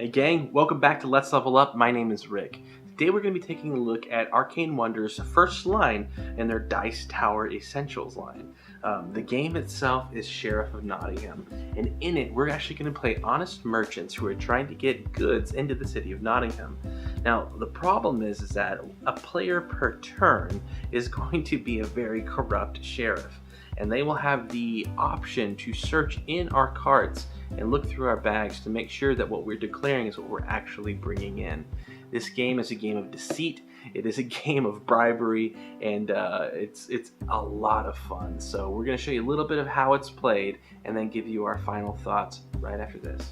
Hey gang, welcome back to Let's Level Up. My name is Rick. Today we're going to be taking a look at Arcane Wonders' first line in their Dice Tower Essentials line. The game itself is Sheriff of Nottingham, and in it we're actually going to play honest merchants who are trying to get goods into the city of Nottingham. Now the problem is that a player per turn is going to be a very corrupt sheriff, and they will have the option to search in our carts and look through our bags to make sure that what we're declaring is what we're actually bringing in. This game is a game of deceit, it is a game of bribery, and it's a lot of fun. So we're going to show you a little bit of how it's played and then give you our final thoughts right after this.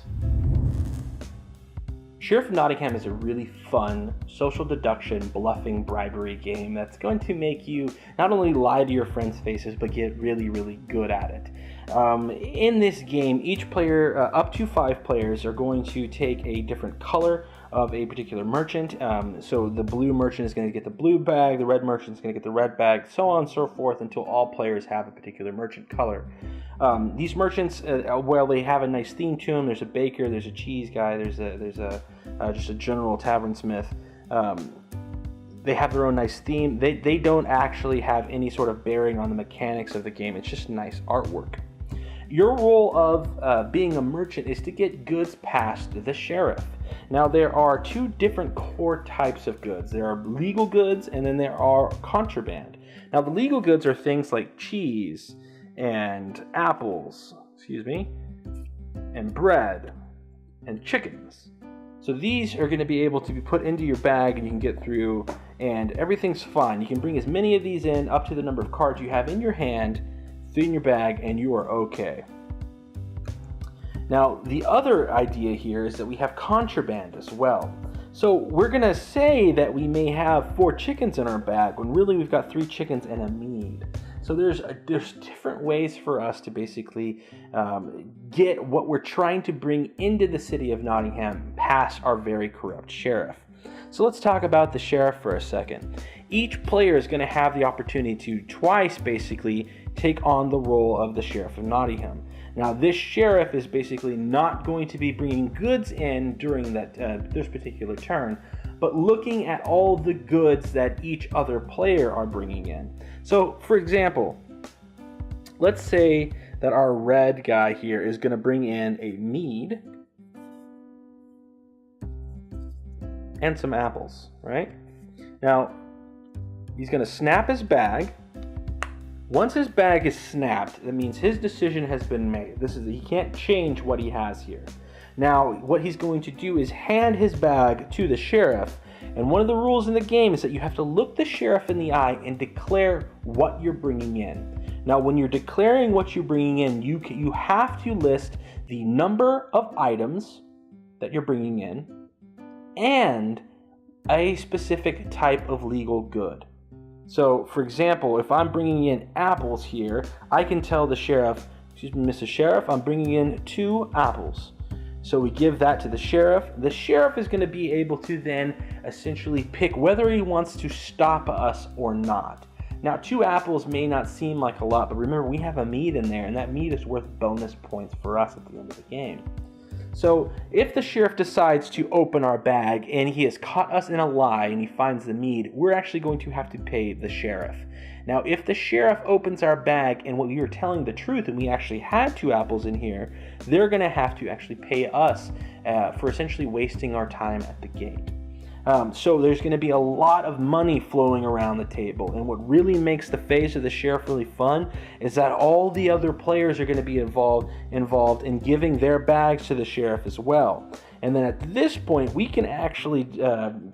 Sheriff of Nottingham is a really fun social deduction bluffing bribery game that's going to make you not only lie to your friends' faces but get really good at it. In this game, each player, up to 5 players, are going to take a different color of a particular merchant. So the blue merchant is going to get the blue bag, the red merchant is going to get the red bag, so on and so forth until all players have a particular merchant color. These merchants, well, they have a nice theme to them. There's a baker, there's a cheese guy, there's just a general tavern smith. They have their own nice theme. They don't actually have any sort of bearing on the mechanics of the game. It's just nice artwork. Your role of being a merchant is to get goods past the sheriff. Now there are 2 different core types of goods. There are legal goods and then there are contraband. Now the legal goods are things like cheese and apples, and bread and chickens. So these are going to be able to be put into your bag and you can get through, and everything's fine. You can bring as many of these in up to the number of cards you have in your hand, in your bag, and you are okay. Now the other idea here is that we have contraband as well. So we're going to say that we may have 4 chickens in our bag when really we've got 3 chickens and a mead. So there's different ways for us to basically get what we're trying to bring into the city of Nottingham past our very corrupt sheriff. So let's talk about the sheriff for a second. Each player is going to have the opportunity to twice basically take on the role of the Sheriff of Nottingham. Now this sheriff is basically not going to be bringing goods in during this particular turn, but looking at all the goods that each other player are bringing in. So for example, let's say that our red guy here is going to bring in a mead and some apples, right? Now he's going to snap his bag. Once his bag is snapped, that means his decision has been made. He can't change what he has here. Now, what he's going to do is hand his bag to the sheriff, and one of the rules in the game is that you have to look the sheriff in the eye and declare what you're bringing in. Now, when you're declaring what you're bringing in, you have to list the number of items that you're bringing in and a specific type of legal good. So, for example, if I'm bringing in apples here, I can tell the sheriff, excuse me, Mr. Sheriff, I'm bringing in 2 apples. So we give that to the sheriff. The sheriff is going to be able to then essentially pick whether he wants to stop us or not. Now 2 apples may not seem like a lot, but remember we have a mead in there, and that mead is worth bonus points for us at the end of the game. So if the sheriff decides to open our bag and he has caught us in a lie and he finds the mead, we're actually going to have to pay the sheriff. Now if the sheriff opens our bag and we are telling the truth and we actually had 2 apples in here, they're going to have to actually pay us for essentially wasting our time at the gate. So there's going to be a lot of money flowing around the table, and what really makes the phase of the sheriff really fun is that all the other players are going to be involved in giving their bags to the sheriff as well. And then at this point we can actually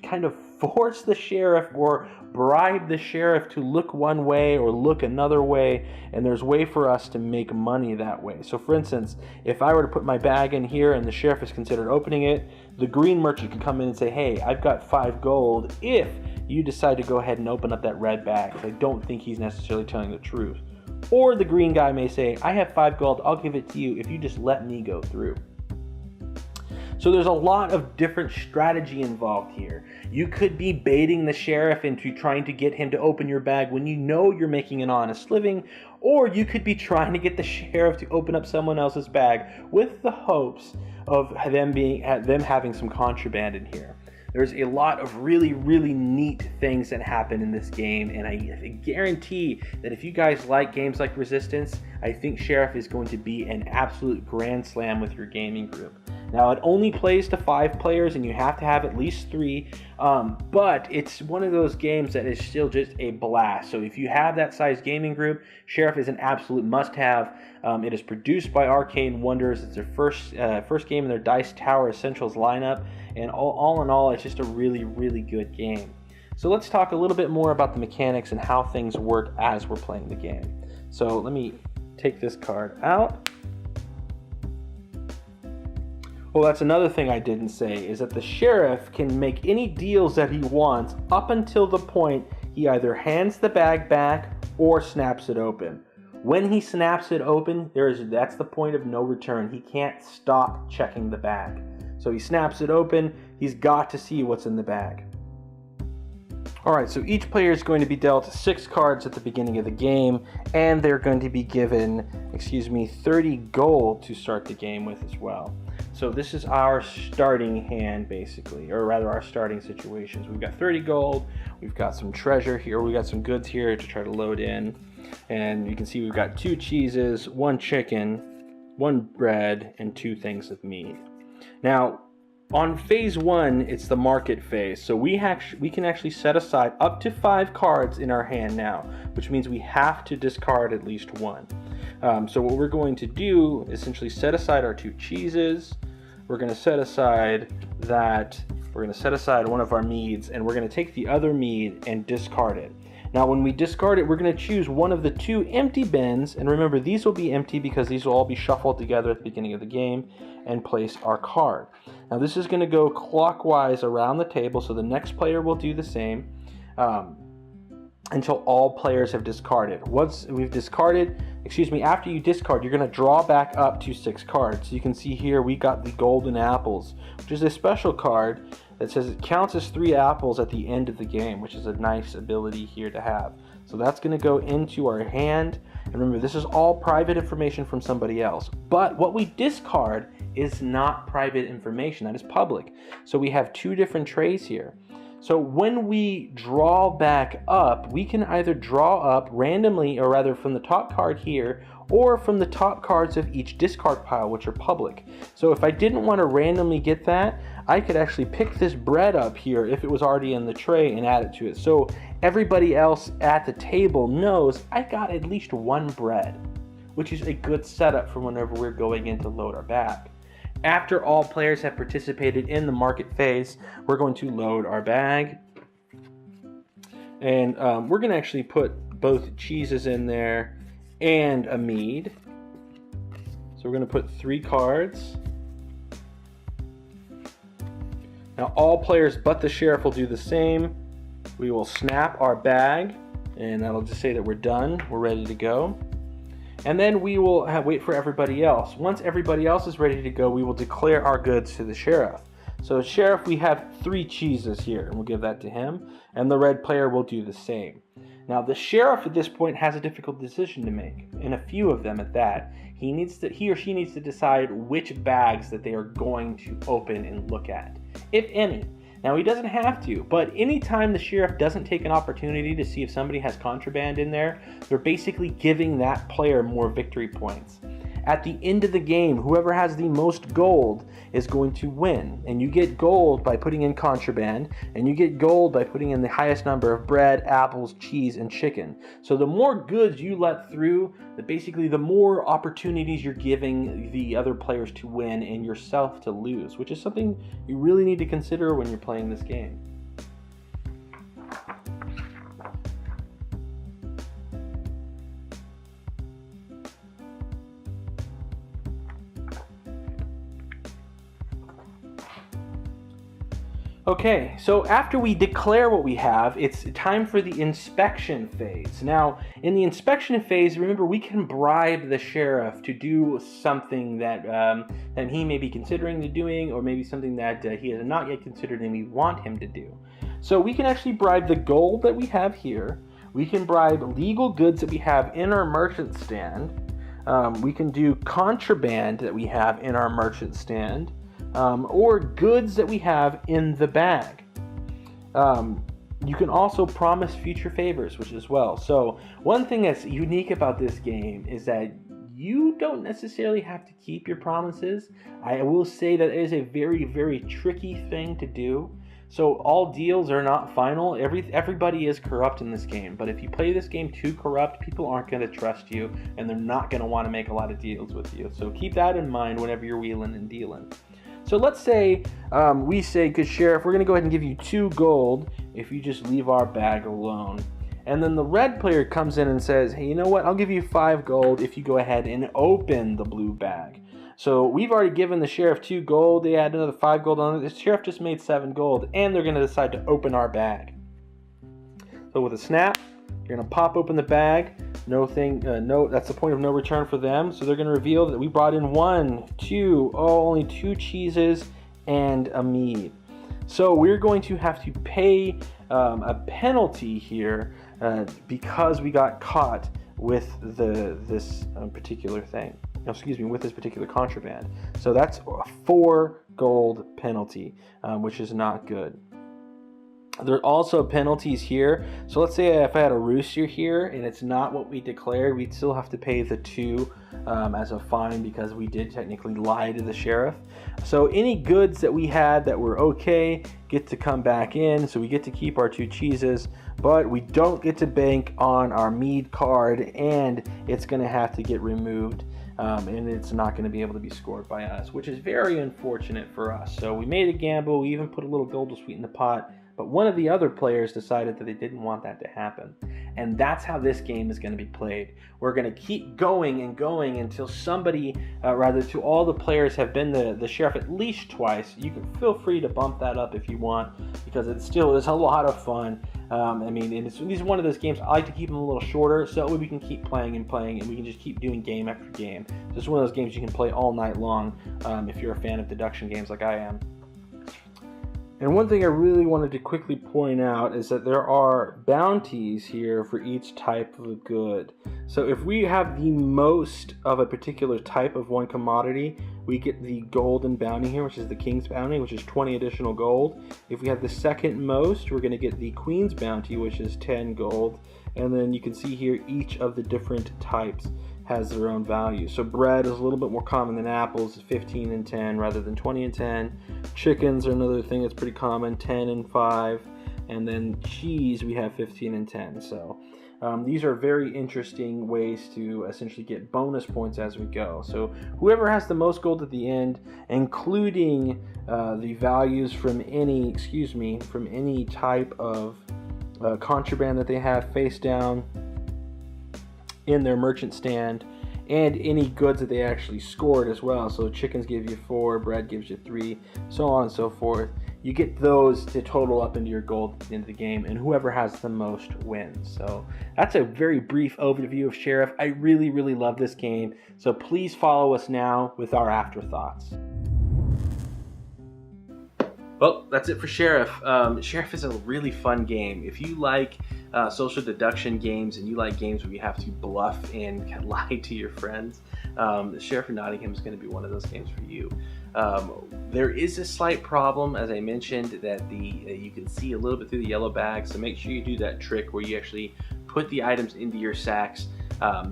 kind of force the sheriff or bribe the sheriff to look one way or look another way, and there's a way for us to make money that way. So for instance, if I were to put my bag in here and the sheriff is considered opening it, the green merchant could come in and say, hey, I've got 5 gold if you decide to go ahead and open up that red bag. I don't think he's necessarily telling the truth. Or the green guy may say, I have 5 gold, I'll give it to you if you just let me go through. So there's a lot of different strategy involved here. You could be baiting the sheriff into trying to get him to open your bag when you know you're making an honest living, or you could be trying to get the sheriff to open up someone else's bag with the hopes of them having some contraband in here. There's a lot of really, really neat things that happen in this game, and I guarantee that if you guys like games like Resistance, I think Sheriff is going to be an absolute grand slam with your gaming group. Now, it only plays to 5 players, and you have to have at least 3, but it's one of those games that is still just a blast. So if you have that size gaming group, Sheriff is an absolute must-have. It is produced by Arcane Wonders. It's their first game in their Dice Tower Essentials lineup, and all in all, it's just a really, really good game. So let's talk a little bit more about the mechanics and how things work as we're playing the game. So let me take this card out. Well, that's another thing I didn't say, is that the sheriff can make any deals that he wants up until the point he either hands the bag back or snaps it open. When he snaps it open, that's the point of no return. He can't stop checking the bag. So he snaps it open, he's got to see what's in the bag. Alright, so each player is going to be dealt 6 cards at the beginning of the game, and they're going to be given, 30 gold to start the game with as well. So this is our starting hand, basically, or rather our starting situations. We've got 30 gold, we've got some treasure here, we've got some goods here to try to load in, and you can see we've got 2 cheeses, 1 chicken, 1 bread, and 2 things of meat. Now, on phase 1, it's the market phase, so we can actually set aside up to 5 cards in our hand now, which means we have to discard at least 1. So what we're going to do is essentially set aside our 2 cheeses. We're going to set aside one of our meads, and we're going to take the other mead and discard it. Now, when we discard it, we're going to choose one of the 2 empty bins, and remember, these will be empty because these will all be shuffled together at the beginning of the game, and place our card. Now, this is going to go clockwise around the table, so the next player will do the same until all players have discarded. Once we've discarded, after you discard, you're going to draw back up to 6 cards. So you can see here we got the golden apples, which is a special card that says it counts as 3 apples at the end of the game, which is a nice ability here to have. So that's going to go into our hand. And remember, this is all private information from somebody else. But what we discard is not private information. That is public. So we have 2 different trays here. So when we draw back up, we can either draw up randomly, or rather from the top card here, or from the top cards of each discard pile, which are public. So if I didn't want to randomly get that, I could actually pick this bread up here if it was already in the tray and add it to it. So everybody else at the table knows I got at least 1 bread, which is a good setup for whenever we're going in to load our bag. After all players have participated in the market phase, we're going to load our bag. And we're going to actually put both cheeses in there and a mead. So we're going to put 3 cards. Now all players but the sheriff will do the same. We will snap our bag, and that'll just say that we're done, we're ready to go. And then we will wait for everybody else. Once everybody else is ready to go, we will declare our goods to the sheriff. So sheriff, we have 3 cheeses here, and we'll give that to him, and the red player will do the same. Now the sheriff at this point has a difficult decision to make, and a few of them at that. He or she needs to decide which bags that they are going to open and look at, if any. Now, he doesn't have to, but anytime the sheriff doesn't take an opportunity to see if somebody has contraband in there, they're basically giving that player more victory points. At the end of the game, whoever has the most gold is going to win. And you get gold by putting in contraband, and you get gold by putting in the highest number of bread, apples, cheese, and chicken. So the more goods you let through, basically the more opportunities you're giving the other players to win and yourself to lose, which is something you really need to consider when you're playing this game. Okay, so after we declare what we have, it's time for the inspection phase. Now, in the inspection phase, remember, we can bribe the sheriff to do something that he may be considering doing, or maybe something that he has not yet considered and we want him to do. So we can actually bribe the gold that we have here. We can bribe legal goods that we have in our merchant stand. We can do contraband that we have in our merchant stand. Or goods that we have in the bag. You can also promise future favors, which as well. So one thing that's unique about this game is that you don't necessarily have to keep your promises. I will say that it is a very, very tricky thing to do. So all deals are not final. Everybody is corrupt in this game. But if you play this game too corrupt, people aren't going to trust you, and they're not going to want to make a lot of deals with you. So keep that in mind whenever you're wheeling and dealing. So let's say we say, good sheriff, we're going to go ahead and give you 2 gold if you just leave our bag alone. And then the red player comes in and says, hey, you know what? I'll give you 5 gold if you go ahead and open the blue bag. So we've already given the sheriff 2 gold. They add another 5 gold on it. The sheriff just made 7 gold, and they're going to decide to open our bag. So with a snap, you're going to pop open the bag. That's the point of no return for them. So they're going to reveal that we brought in only 2 cheeses and a mead. So we're going to have to pay a penalty here because we got caught with this particular thing. With this particular contraband. So that's a 4 gold penalty, which is not good. There are also penalties here. So let's say if I had a rooster here and it's not what we declared, we'd still have to pay the 2 as a fine because we did technically lie to the sheriff. So any goods that we had that were okay get to come back in. So we get to keep our 2 cheeses, but we don't get to bank on our mead card, and it's going to have to get removed. And it's not going to be able to be scored by us, which is very unfortunate for us. So we made a gamble. We even put a little gold to sweeten the pot. But one of the other players decided that they didn't want that to happen. And that's how this game is going to be played. We're going to keep going and going until to all the players have been the sheriff at least twice. You can feel free to bump that up if you want, because it still is a lot of fun. This is one of those games. I like to keep them a little shorter so we can keep playing, and we can just keep doing game after game. So it's one of those games you can play all night long if you're a fan of deduction games like I am. And one thing I really wanted to quickly point out is that there are bounties here for each type of a good. So if we have the most of a particular type of one commodity, we get the golden bounty here, which is the king's bounty, which is 20 additional gold. If we have the second most, we're going to get the queen's bounty, which is 10 gold. And then you can see here each of the different types has their own value. So bread is a little bit more common than apples, 15 and 10 rather than 20 and 10. Chickens are another thing that's pretty common, 10 and 5. And then cheese, we have 15 and 10. So these are very interesting ways to essentially get bonus points as we go. So whoever has the most gold at the end, including the values from any type of contraband that they have face down in their merchant stand, and any goods that they actually scored as well. So chickens give you 4, bread gives you 3, so on and so forth. You get those to total up into your gold at the end of the game, and whoever has the most wins. So that's a very brief overview of Sheriff. I really, really love this game. So please follow us now with our afterthoughts. Well, that's it for Sheriff. Sheriff is a really fun game. If you like social deduction games and you like games where you have to bluff and lie to your friends, Sheriff of Nottingham is going to be one of those games for you. There is a slight problem, as I mentioned, that you can see a little bit through the yellow bag, so make sure you do that trick where you actually put the items into your sacks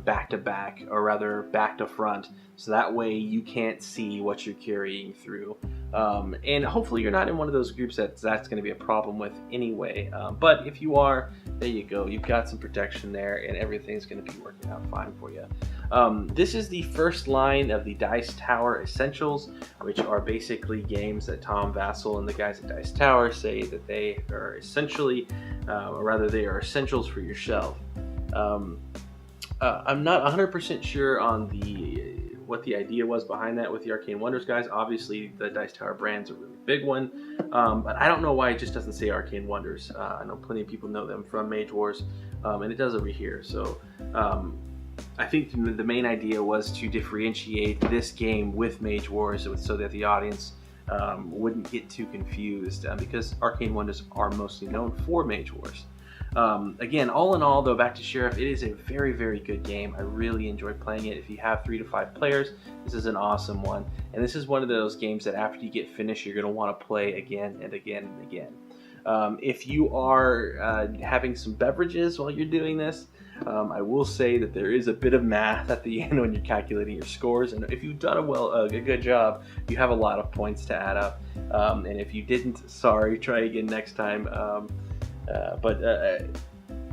back to back, or rather back to front, so that way you can't see what you're carrying through. And hopefully you're not in one of those groups that's going to be a problem with anyway. But if you are, there you go. You've got some protection there, and everything's going to be working out fine for you. This is the first line of the Dice Tower Essentials, which are basically games that Tom Vassell and the guys at Dice Tower say that they are essentially, or rather they are essentials for your shelf. I'm not 100% sure on what the idea was behind that with the Arcane Wonders guys. Obviously, the Dice Tower brands are really big one. But I don't know why it just doesn't say Arcane Wonders. I know plenty of people know them from Mage Wars, and it does over here. So I think the main idea was to differentiate this game with Mage Wars so that the audience wouldn't get too confused, because Arcane Wonders are mostly known for Mage Wars. Again, all in all, though, back to Sheriff, it is a very, very good game. I really enjoy playing it. If you have 3 to 5 players, this is an awesome one. And this is one of those games that after you get finished, you're going to want to play again and again and again. If you are having some beverages while you're doing this, I will say that there is a bit of math at the end when you're calculating your scores, and if you've done a good job, you have a lot of points to add up. And if you didn't, sorry, try again next time.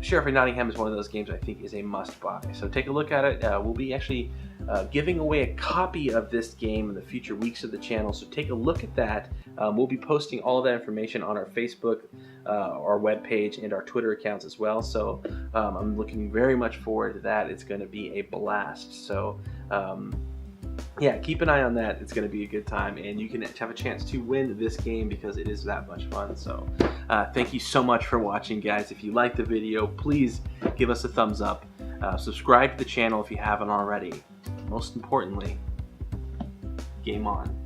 Sheriff of Nottingham is one of those games I think is a must-buy. So take a look at it. We'll be actually giving away a copy of this game in the future weeks of the channel, so take a look at that. We'll be posting all of that information on our Facebook, our webpage, and our Twitter accounts as well. So I'm looking very much forward to that. It's going to be a blast. So yeah, keep an eye on that. It's going to be a good time, and you can have a chance to win this game because it is that much fun. So thank you so much for watching, guys. If you liked the video, please give us a thumbs up. Subscribe to the channel if you haven't already. Most importantly, game on.